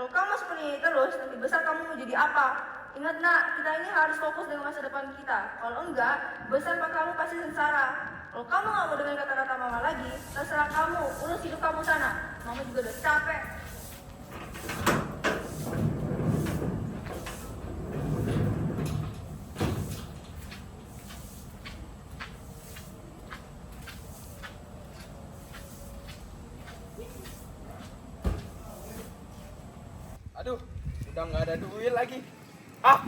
Kalau kamu seperti ini terus, nanti besar kamu mau jadi apa? Ingat nak, kita ini harus fokus dengan masa depan kita. Kalau enggak, besar kamu pasti sengsara. Kalau kamu nggak mau dengar kata-kata mama lagi, terserah kamu, urus hidup kamu sana. Mama juga udah capek. Aduh, udah nggak ada duit lagi. Ah!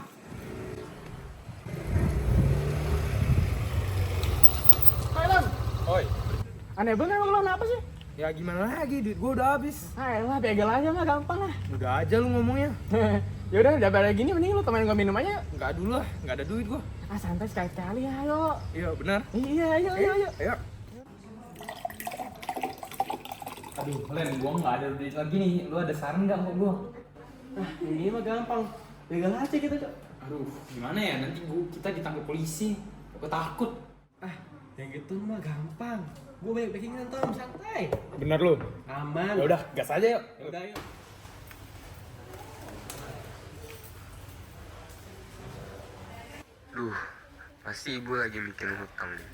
Thailand. Oi, Aneh bener emang lo kenapa sih? ya gimana lagi? Duit gua udah habis. Ah elah, begal aja mah gampang lah. Udah aja lu ngomongnya. Yaudah, daripada gini mending lu temenin gua minum aja. Nggak dulu lah, nggak ada duit gua. Ah santai sekali-sekali ya, ayo. Iya, benar. Iya, ayo. Ayo. Aduh, Len, gua nggak ada duit lagi nih. Lu ada saran nggak untuk gua? Ah, ini mah gampang. Begal aja gitu, Cok. Aduh, gimana ya? Nanti kita ditangkap polisi. Gua takut. Ah, yang gitu mah gampang. Gua banyak backingan Tom, santai. Bener lu? Aman. Ya udah, gas aja yuk. Udah, yuk. Duh, pasti ibu lagi mikirin hutang nih.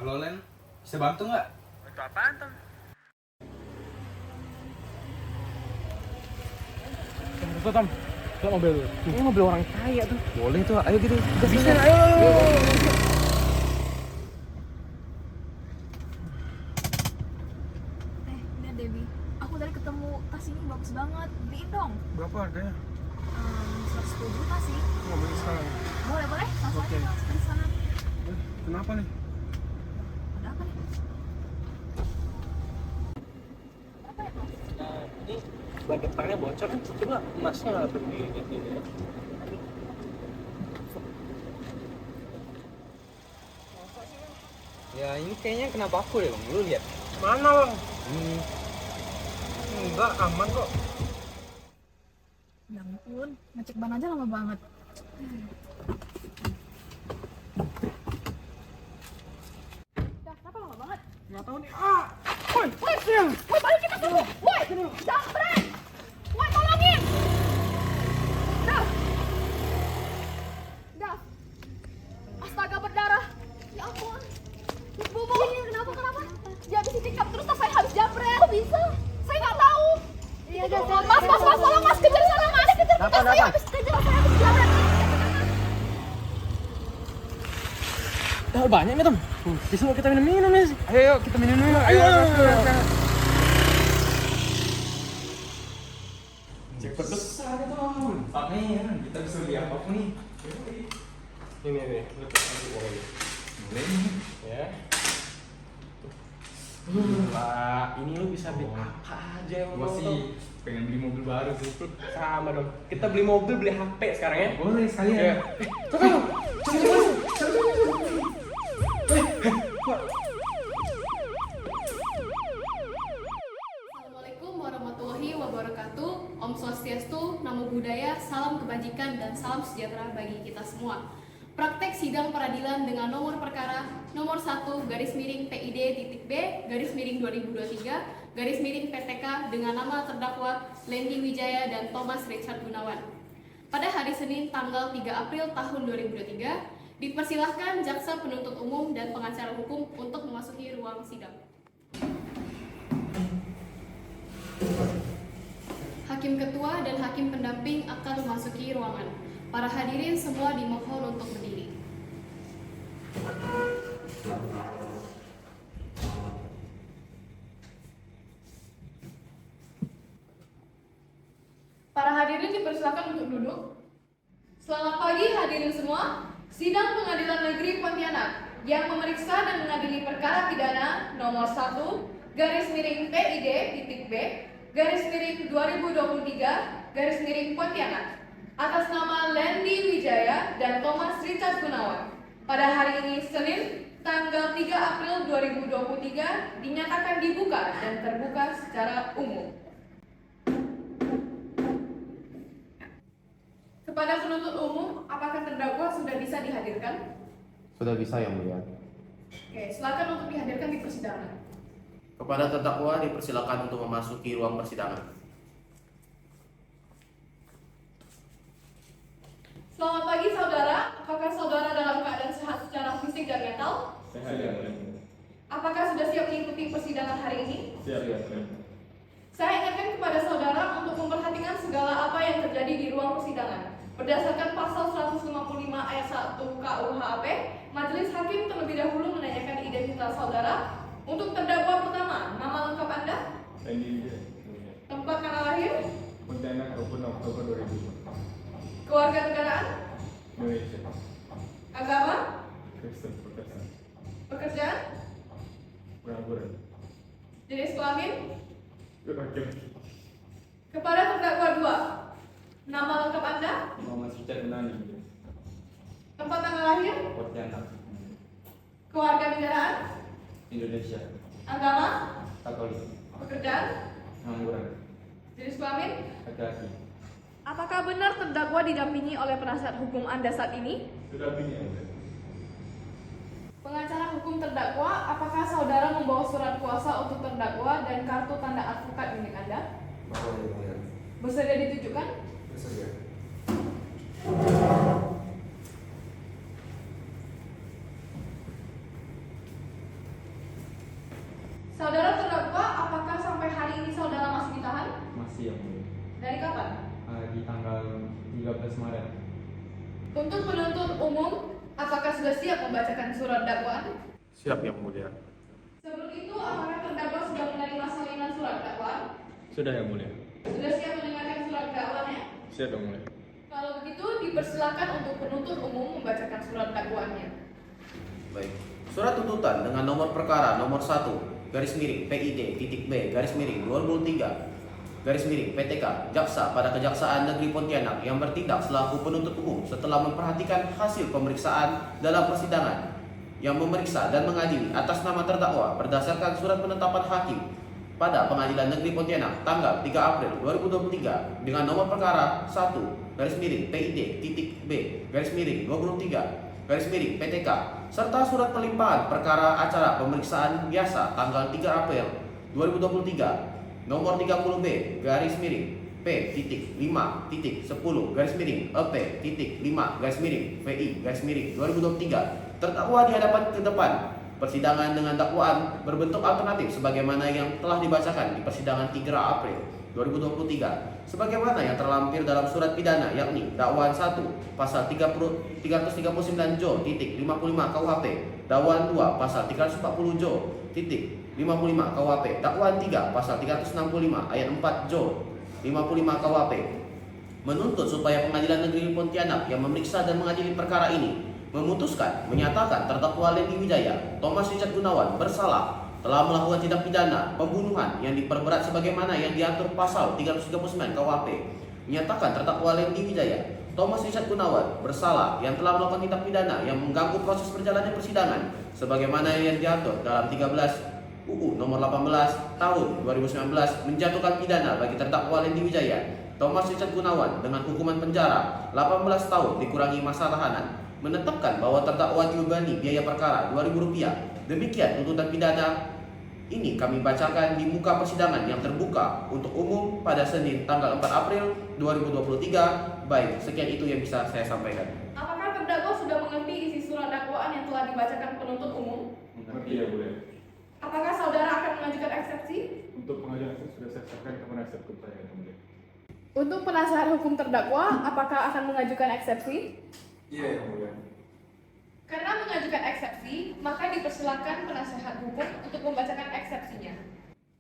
Halo Len, bisa bantu nggak? Bantu apaan, Tom? Tuh, Tom. Lihat mobil lu. Ini mobil orang kaya tuh. Boleh tuh, ayo gitu. Bisa, ayo. Lihat Debbie, aku tadi ketemu tas ini bagus banget, beliin dong. Berapa harganya? 110 juta sih. Mau beli sekarang. Boleh, langsung Oke. aja langsung ke sana. Kenapa nih? Ada apa nih? Ini ban depannya bocor kan, coba emasnya nggak berdiri gitu ya. Ya ini kayaknya kenapa aku deh bang, lu lihat. Mana bang? Ini Enggak, aman kok. Ya ampun, ngecek ban aja lama banget. Dah, kenapa lama banget? Nggak tahu nih. Ah, woi, Woi, balikin tas dulu! Woi, jambret! Woi, tolongin! Dah! Astaga, berdarah! Ya ampun! Bobo! Ini kenapa? Dia habis ditikam, terus tas saya habis jambret! Kok bisa? Saya nggak tahu! Iya, Mas, tolong Mas, kejar sana Mas! Tas saya habis kejar, saya habis jambret! Dah banyak nih Tom. Disuruh kita minum nih. ayo kita minum dulu. Ayo. Cepet besar itu Tom. Saatnya kita bisa beli apapun nih. Ini nih, lu kasih uang ini. Boleh nih. Ya. Wah, ini lu bisa beli apa aja yang Gua mau, sih Tom. pengen beli mobil baru sih. Sama dong. Kita beli mobil, beli HP sekarang ya. Boleh sekalian. Ya. Assalamualaikum warahmatullahi wabarakatuh. Om Swastiastu, Namo Buddhaya, salam kebajikan dan salam sejahtera bagi kita semua. Praktek sidang peradilan dengan nomor perkara nomor 1 garis miring PID titik B garis miring 2023 garis miring PTK dengan nama terdakwa Lendi Wijaya dan Thomas Richard Gunawan. Pada hari Senin tanggal 3 April tahun 2023, dipersilahkan jaksa penuntut umum dan pengacara hukum untuk memasuki ruang sidang. Hakim ketua dan hakim pendamping akan memasuki ruangan. Para hadirin semua dimohon untuk berdiri. Para hadirin dipersilakan untuk duduk. Selamat pagi hadirin semua. Sidang Pengadilan Negeri Pontianak yang memeriksa dan mengadili perkara pidana nomor 1 garis miring PID titik B garis miring 2023 garis miring Pontianak atas nama Lendi Wijaya dan Thomas Richard Gunawan pada hari ini Senin tanggal 3 April 2023 dinyatakan dibuka dan terbuka secara umum. Kepada penuntut umum, apakah terdakwa sudah bisa dihadirkan? Sudah bisa yang mulia. Oke, silakan untuk dihadirkan di persidangan. Kepada terdakwa dipersilakan untuk memasuki ruang persidangan. Selamat pagi saudara, apakah saudara dalam keadaan sehat secara fisik dan mental? Sehat ya, mulia. Apakah sudah siap mengikuti persidangan hari ini? Siap ya, mulia. Saya ingatkan kepada saudara untuk memperhatikan segala apa yang terjadi di ruang persidangan. Berdasarkan pasal 155 ayat 1 KUHP, Majelis Hakim terlebih dahulu menanyakan identitas saudara. Untuk terdakwa pertama, nama lengkap Anda, Randy Wijaya, mulia. tempat tanggal lahir, Pontianak 20 Oktober 2000. kewarganegaraan, Indonesia. agama, Kristen Protestan. pekerjaan, Pengangguran. jenis kelamin. Laki-laki. Kepada terdakwa 2, nama lengkap Anda, Muhammad Richard Gunani, mulia. tempat tanggal lahir, Pontianak. kewarganegaraan, Indonesia. agama, Katolik. pekerjaan, Pengangguran. jenis kelamin. Laki-laki. Apakah benar terdakwa didampingi oleh penasihat hukum Anda saat ini? Sudah bini yang mulia. Pengacara hukum terdakwa, apakah saudara membawa surat kuasa untuk terdakwa dan kartu tanda advokat milik Anda? Bawa yang mulia. Bersedia ditunjukkan? Bersedia. Saudara terdakwa, apakah sampai hari ini saudara masih ditahan? Masih yang mulia. Dari kapan? Di tanggal 13 Maret. Untuk penuntut umum, apakah sudah siap membacakan surat dakwaan? Siap yang mulia. Sebelum itu, apakah terdakwa sudah menerima salinan surat dakwaan? Sudah yang mulia. Sudah siap mendengarkan surat dakwaannya? Siap yang mulia. Kalau begitu, dipersilakan untuk penuntut umum membacakan surat dakwaannya. Baik. Surat tuntutan dengan nomor perkara nomor 1 garis miring PID titik B garis miring 2003 garis miring PTK Jaksa pada Kejaksaan Negeri Pontianak yang bertindak selaku penuntut umum setelah memperhatikan hasil pemeriksaan dalam persidangan yang memeriksa dan mengadili atas nama terdakwa berdasarkan surat penetapan hakim pada Pengadilan Negeri Pontianak tanggal 3 April 2023 dengan nomor perkara 1 garis miring PID titik B garis miring 23 garis miring PTK serta surat pelimpahan perkara acara pemeriksaan biasa tanggal 3 April 2023 nomor 30B garis miring P titik 5 titik 10 garis miring EP titik 5 garis miring VI garis miring 2023 terdakwa di hadapan ke depan persidangan dengan dakwaan berbentuk alternatif sebagaimana yang telah dibacakan di persidangan 3 April 2023 sebagaimana yang terlampir dalam surat pidana yakni dakwaan 1 pasal 339 Jo titik 55 KUHP, dakwaan 2 pasal 340 Jo titik 55 KUHP, dakwaan 3 pasal 365 ayat 4 Jo 55 KUHP menuntut supaya Pengadilan Negeri Pontianak yang memeriksa dan mengadili perkara ini memutuskan menyatakan terdakwa Randy Wijaya Thomas Richard Gunawan bersalah telah melakukan tindak pidana pembunuhan yang diperberat sebagaimana yang diatur pasal 339 KUHP, menyatakan terdakwa Randy Wijaya Thomas Richard Gunawan bersalah yang telah melakukan tindak pidana yang mengganggu proses berjalannya persidangan sebagaimana yang diatur dalam 13 UU nomor 18 tahun 2019 menjatuhkan pidana bagi terdakwa Randy Wijaya Thomas Richard Gunawan dengan hukuman penjara 18 tahun dikurangi masa tahanan, menetapkan bahwa terdakwa dibebani biaya perkara Rp2.000. Demikian tuntutan pidana ini kami bacakan di muka persidangan yang terbuka untuk umum pada Senin tanggal 4 April 2023. Baik, sekian itu yang bisa saya sampaikan. Apakah terdakwa sudah mengerti isi surat dakwaan yang telah dibacakan penuntut umum? Mengerti ya mulia. Apakah saudara akan mengajukan eksepsi? Untuk pengajuan itu sudah saya serahkan ke penasihat hukum saya yang mulia. Untuk penasehat hukum terdakwa, apakah akan mengajukan eksepsi? Iya yang mulia. Karena mengajukan eksepsi, maka dipersilakan penasehat hukum untuk membacakan eksepsinya.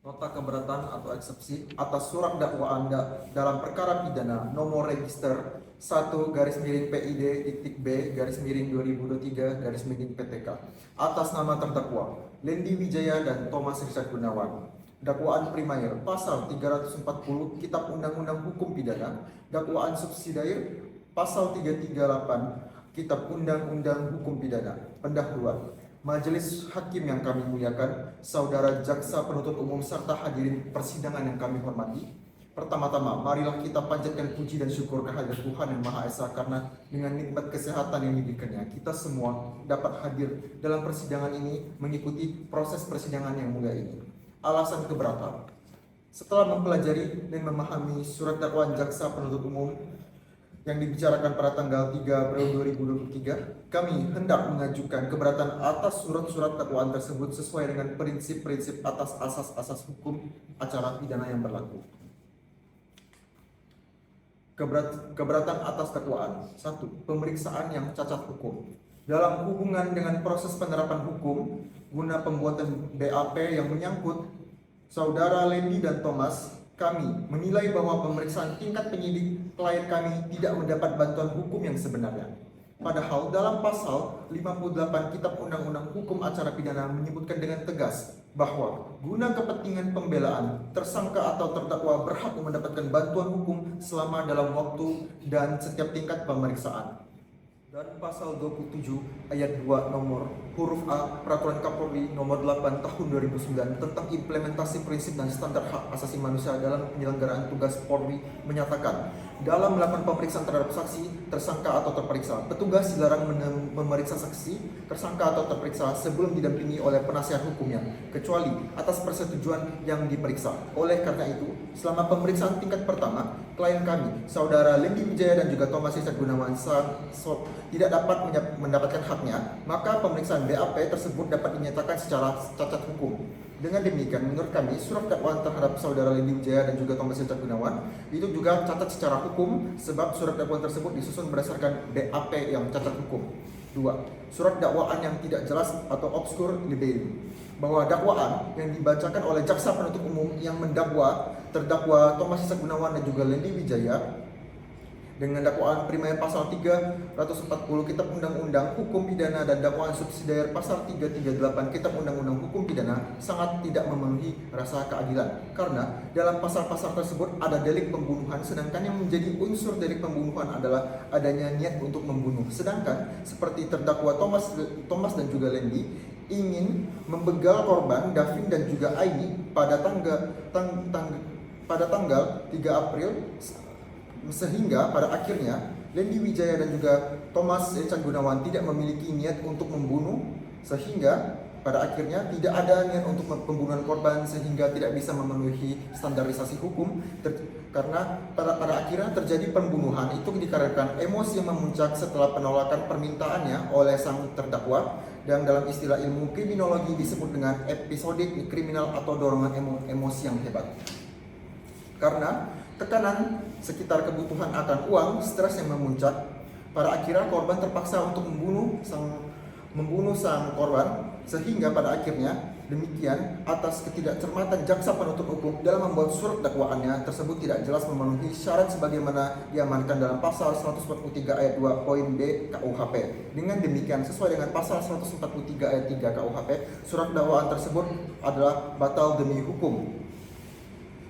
Nota keberatan atau eksepsi atas surat dakwaan dalam perkara pidana nomor register 1 garis miring PID titik B garis miring 2023 garis miring PTK atas nama terdakwa Randy Wijaya dan Thomas Richard Gunawan. Dakwaan primair pasal 340 Kitab Undang-Undang Hukum Pidana, dakwaan subsidiar pasal 338 Kitab Undang-Undang Hukum Pidana. Pendahuluan. Majelis Hakim yang kami muliakan, saudara jaksa penuntut umum serta hadirin persidangan yang kami hormati. Pertama-tama, marilah kita panjatkan puji dan syukur kehadirat Tuhan Yang Maha Esa karena dengan nikmat kesehatan yang diberikannya, kita semua dapat hadir dalam persidangan ini mengikuti proses persidangan yang mulia ini. Alasan keberatan. Setelah mempelajari dan memahami surat dakwaan jaksa penuntut umum yang dibicarakan pada tanggal 3 April 2023, kami hendak mengajukan keberatan atas surat-surat dakwaan tersebut sesuai dengan prinsip-prinsip atas asas-asas hukum acara pidana yang berlaku. Keberatan atas dakwaan. 1. Pemeriksaan yang cacat hukum. Dalam hubungan dengan proses penerapan hukum guna pembuatan BAP yang menyangkut saudara Lendi dan Thomas, kami menilai bahwa pemeriksaan tingkat penyidik klien kami tidak mendapat bantuan hukum yang sebenarnya. Padahal dalam pasal 58 Kitab Undang-Undang Hukum Acara Pidana menyebutkan dengan tegas bahwa guna kepentingan pembelaan, tersangka atau terdakwa berhak mendapatkan bantuan hukum selama dalam waktu dan setiap tingkat pemeriksaan. Dan pasal 27 ayat 2 nomor huruf A Peraturan Kapolri nomor 8 tahun 2009 tentang implementasi prinsip dan standar hak asasi manusia dalam penyelenggaraan tugas Polri menyatakan, dalam melakukan pemeriksaan terhadap saksi, tersangka atau terperiksa, petugas dilarang memeriksa saksi, tersangka atau terperiksa sebelum didampingi oleh penasihat hukumnya, kecuali atas persetujuan yang diperiksa. Oleh karena itu, selama pemeriksaan tingkat pertama, klien kami, saudara Lendi Wijaya dan juga Thomas Richard Gunawan tidak dapat mendapatkan haknya, maka pemeriksaan BAP tersebut dapat dinyatakan secara cacat hukum. Dengan demikian, menurut kami, surat dakwaan terhadap saudara Lendi Wijaya dan juga Thomas Richard Gunawan itu juga cacat secara hukum sebab surat dakwaan tersebut disusun berdasarkan BAP yang cacat hukum. 2. Surat dakwaan yang tidak jelas atau obscur libel, bahwa dakwaan yang dibacakan oleh jaksa penuntut umum yang mendakwa terdakwa Thomas Richard Gunawan dan juga Lendi Wijaya dengan dakwaan primer pasal 340 Kitab Undang-Undang Hukum Pidana dan dakwaan subsidiar pasal 338 Kitab Undang-Undang Hukum Pidana sangat tidak memenuhi rasa keadilan, karena dalam pasal-pasal tersebut ada delik pembunuhan, sedangkan yang menjadi unsur delik pembunuhan adalah adanya niat untuk membunuh. Sedangkan seperti terdakwa Thomas dan juga Lendi ingin membegal korban Davin dan juga Aini pada tanggal 3 April, sehingga pada akhirnya Lendi Wijaya dan juga Thomas Richard Gunawan tidak memiliki niat untuk membunuh, sehingga pada akhirnya tidak ada niat untuk pembunuhan korban, sehingga tidak bisa memenuhi standarisasi hukum karena pada akhirnya terjadi pembunuhan itu dikarenakan emosi yang memuncak setelah penolakan permintaannya oleh sang terdakwa, dan dalam istilah ilmu kriminologi disebut dengan episodik kriminal atau dorongan emosi yang hebat. Karena tekanan sekitar kebutuhan akan uang, stres yang memuncak, pada akhirnya korban terpaksa untuk membunuh sang korban, sehingga pada akhirnya demikian atas ketidakcermatan jaksa penuntut umum dalam membuat surat dakwaannya tersebut tidak jelas memenuhi syarat sebagaimana diamankan dalam pasal 143 ayat 2 poin B KUHP. Dengan demikian, sesuai dengan pasal 143 ayat 3 KUHP, surat dakwaan tersebut adalah batal demi hukum.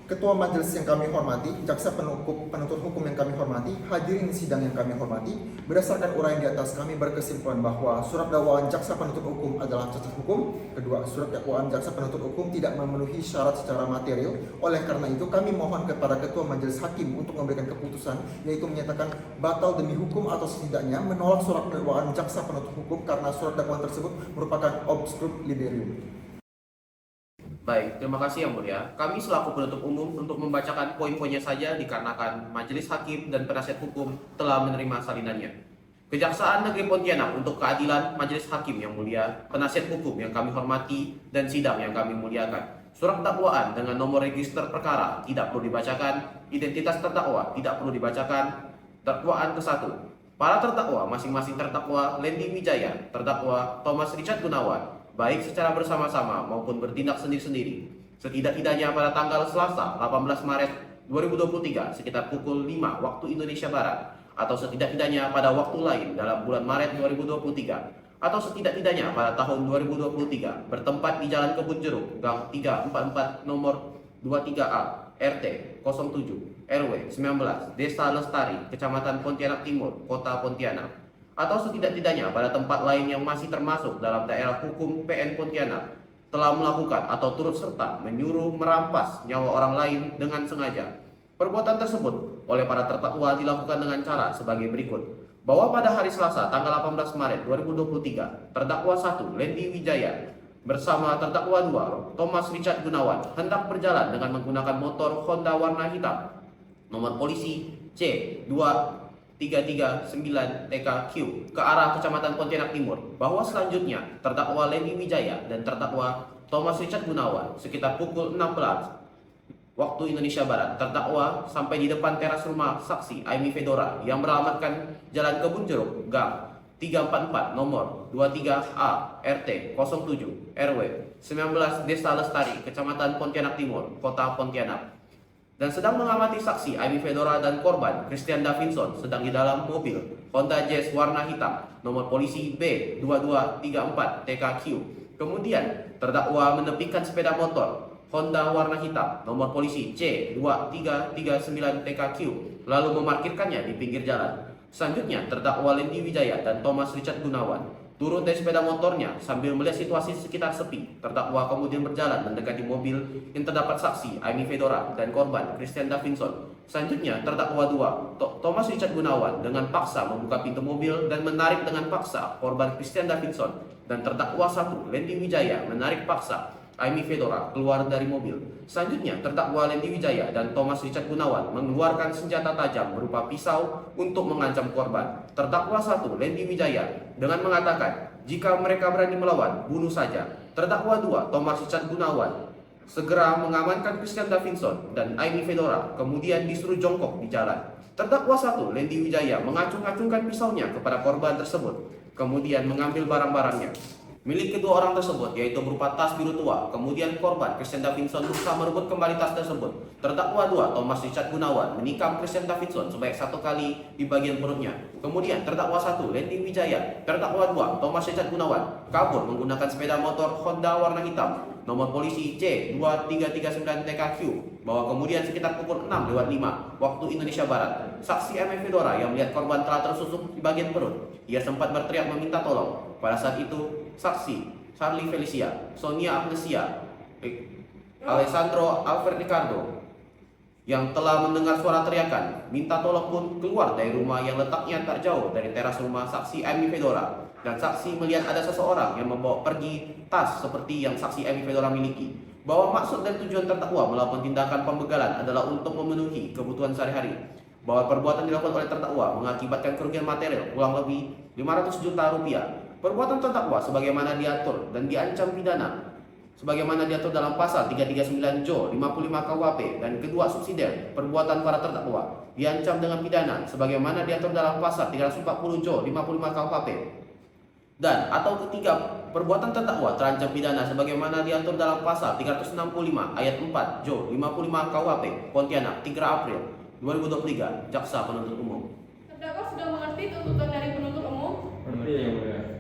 Ketua Majelis yang kami hormati, jaksa penuntut hukum yang kami hormati, hadirin sidang yang kami hormati, berdasarkan uraian di atas kami berkesimpulan bahwa surat dakwaan jaksa penuntut hukum adalah cacat hukum. Kedua, surat dakwaan jaksa penuntut hukum tidak memenuhi syarat secara material. Oleh karena itu, kami mohon kepada Ketua Majelis Hakim untuk memberikan keputusan, yaitu menyatakan batal demi hukum atau setidaknya menolak surat dakwaan jaksa penuntut hukum karena surat dakwaan tersebut merupakan obscur liberium. Baik, terima kasih Yang Mulia. Kami selaku penuntut umum untuk membacakan poin-poinnya saja dikarenakan Majelis Hakim dan Penasihat Hukum telah menerima salinannya. Kejaksaan Negeri Pontianak untuk keadilan Majelis Hakim Yang Mulia, Penasihat Hukum yang kami hormati, dan sidang yang kami muliakan. Surat dakwaan dengan nomor register perkara tidak perlu dibacakan, identitas terdakwa tidak perlu dibacakan. Dakwaan ke-1. Para terdakwa masing-masing terdakwa Lendi Wijaya, terdakwa Thomas Richard Gunawan, baik secara bersama-sama maupun bertindak sendiri-sendiri, setidak-tidaknya pada tanggal Selasa 18 Maret 2023 sekitar pukul 5 waktu Indonesia Barat, atau setidak-tidaknya pada waktu lain dalam bulan Maret 2023, atau setidak-tidaknya pada tahun 2023 bertempat di Jalan Kebun Jeruk, Gang 344 nomor 23A, RT 07, RW 19, Desa Lestari, Kecamatan Pontianak Timur, Kota Pontianak, atau setidak-tidaknya pada tempat lain yang masih termasuk dalam daerah hukum PN Pontianak telah melakukan atau turut serta menyuruh merampas nyawa orang lain dengan sengaja. Perbuatan tersebut oleh para terdakwa dilakukan dengan cara sebagai berikut. Bahwa pada hari Selasa tanggal 18 Maret 2023, terdakwa 1 Lendi Wijaya bersama terdakwa 2 Thomas Richard Gunawan hendak berjalan dengan menggunakan motor Honda warna hitam nomor polisi C2339 TKQ ke arah Kecamatan Pontianak Timur, bahwa selanjutnya terdakwa Lendi Wijaya dan terdakwa Thomas Richard Gunawan sekitar pukul 16 waktu Indonesia Barat, terdakwa sampai di depan teras rumah saksi Aimi Fedora yang beralamatkan Jalan Kebun Jeruk, Gang 344 nomor 23A RT 07 RW 19 Desa Lestari, Kecamatan Pontianak Timur, Kota Pontianak, dan sedang mengamati saksi Aimi Fedora dan korban Christian Davinson sedang di dalam mobil Honda Jazz warna hitam nomor polisi B2234 TKQ. Kemudian terdakwa menepikan sepeda motor Honda warna hitam nomor polisi C2339 TKQ lalu memarkirkannya di pinggir jalan. Selanjutnya terdakwa Lendi Wijaya dan Thomas Richard Gunawan turun dari sepeda motornya sambil melihat situasi sekitar sepi. Terdakwa kemudian berjalan mendekati mobil yang terdapat saksi Aimi Fedora dan korban Christian Davinson. Selanjutnya terdakwa 2 Thomas Richard Gunawan dengan paksa membuka pintu mobil dan menarik dengan paksa korban Christian Davinson, dan terdakwa 1 Lendi Wijaya menarik paksa Aimi Fedora keluar dari mobil. Selanjutnya terdakwa Lendi Wijaya dan Thomas Richard Gunawan mengeluarkan senjata tajam berupa pisau untuk mengancam korban. Terdakwa 1 Lendi Wijaya dengan mengatakan jika mereka berani melawan, bunuh saja. Terdakwa 2 Thomas Richard Gunawan segera mengamankan Christian Davinson dan Aimi Fedora, kemudian disuruh jongkok di jalan. Terdakwa 1 Lendi Wijaya mengacung-acungkan pisaunya kepada korban tersebut, kemudian mengambil barang-barangnya milik kedua orang tersebut, yaitu berupa tas biru tua. Kemudian korban Christian Davinson berusaha merebut kembali tas tersebut. Terdakwa 2 Thomas Richard Gunawan menikam Christian Davinson sebanyak 1 kali di bagian perutnya. Kemudian terdakwa 1 Lendi Wijaya, terdakwa 2 Thomas Richard Gunawan kabur menggunakan sepeda motor Honda warna hitam nomor polisi C2339 TKQ, bahwa kemudian sekitar pukul 6:05 waktu Indonesia Barat, saksi Aimi Fedora yang melihat korban telah tersusuk di bagian perut. Ia sempat berteriak meminta tolong. Pada saat itu, saksi Charlie Felicia, Sonia Agnesia, Alessandro Alfred Ricardo yang telah mendengar suara teriakan minta tolong pun keluar dari rumah yang letaknya tak jauh dari teras rumah saksi Aimi Fedora, dan saksi melihat ada seseorang yang membawa pergi tas seperti yang saksi Aimi Fedora miliki. Bahwa maksud dan tujuan terdakwa melakukan tindakan pembegalan adalah untuk memenuhi kebutuhan sehari-hari. Bahwa perbuatan dilakukan oleh terdakwa mengakibatkan kerugian material kurang lebih 500 juta rupiah. Perbuatan terdakwa sebagaimana diatur dan diancam pidana sebagaimana diatur dalam pasal 339 Jo 55 KUHP, dan kedua subsidiar perbuatan para terdakwa diancam dengan pidana sebagaimana diatur dalam pasal 340 Jo 55 KUHP, dan atau ketiga perbuatan terdakwa terancam pidana sebagaimana diatur dalam pasal 365 ayat 4 Jo 55 KUHP Pontianak 3 April 2023. Jaksa Penuntut Umum. Terdakwa sudah mengerti tuntutan dari penuntut umum? Berarti yang mulia.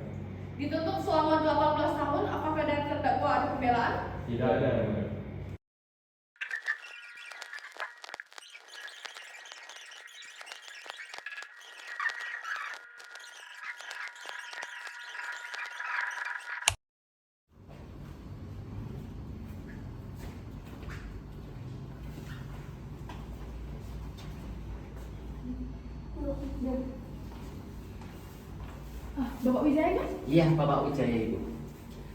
Dituntut selama 18 tahun, apakah dari terdakwa ada pembelaan? Tidak ada yang mulia. Bapak Wijaya kan? Iya, Bapak Wijaya Ibu.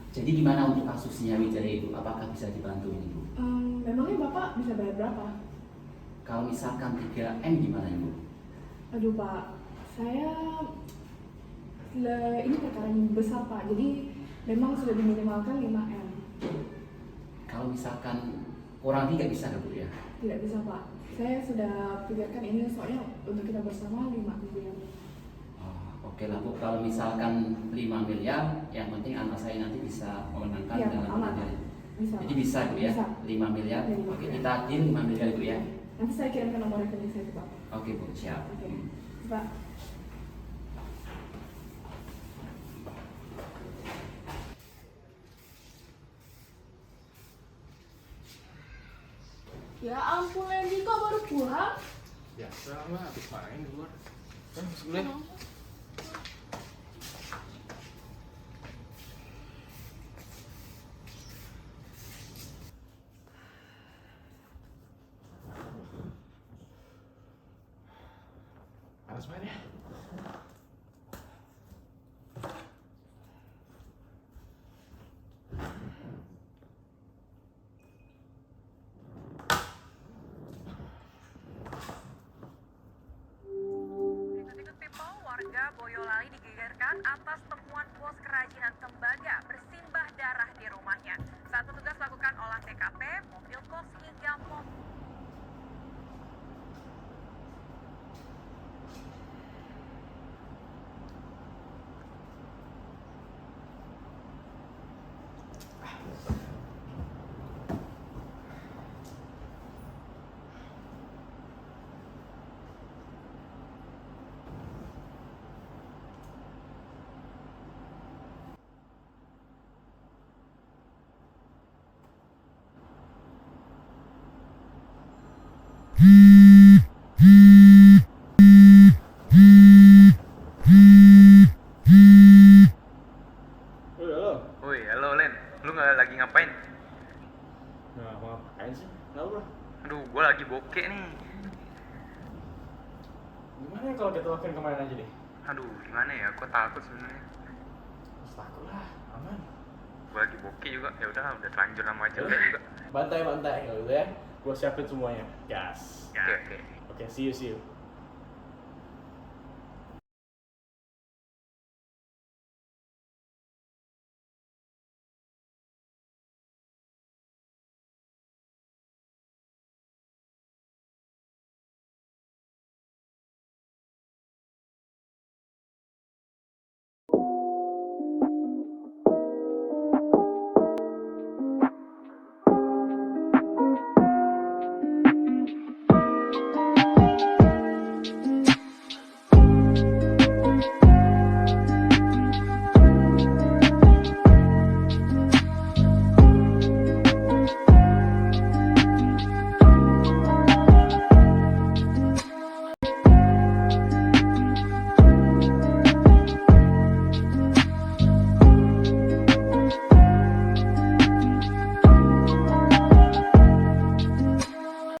Jadi gimana untuk kasusnya Wijaya Ibu? Apakah bisa dibantu ini Bu? Memangnya Bapak bisa bayar berapa? Kalau misalkan 3M gimana Ibu? Aduh Pak, saya ini perkara yang besar Pak, jadi memang sudah diminimalkan 5M. Kalau misalkan kurang 3 bisa nggak Bu ya? Tidak bisa Pak, saya sudah pikirkan ini soalnya untuk kita bersama 5 miliar. Oh, oke lah Bu, kalau misalkan 5 miliar, yang penting anak saya nanti bisa memenangkan Iya, dalam aman. pengadilan. Bisa Jadi Pak. bisa Bu ya? Bisa. 5 miliar. Iya, 5 Oke, miliar. kita deal 5 miliar Bu ya. Nanti saya kirimkan nomor rekening saya ke Pak. Oke Bu, siap. Oke, Pak. Ya ampun, Lendi kok baru pulang? Biasa lah, habis main di luar. Kan masuk dulu ya. Harus main ya. Ikut-ikut people, warga Boyolali digegerkan atas temuan bos kerajinan tembaga bersimbah darah di rumahnya. Saat petugas lakukan olah TKP, mobil kos hingga mobil Woi, halo Len. Lu nggak lagi ngapain? Nah, mau ngapain sih? Kenapa bro? Aduh, gua lagi bokeh nih. Gimana ya kalau kita lakuin kemarin aja deh? Aduh, gimana ya? Gua takut sebenarnya. Takut lah, aman. Gua lagi bokeh juga. Ya udah, udah terlanjur sama cewek juga. Bantai kalau gitu ya. Gua siapin semuanya. Gas. Oke, oke. Oke, see you.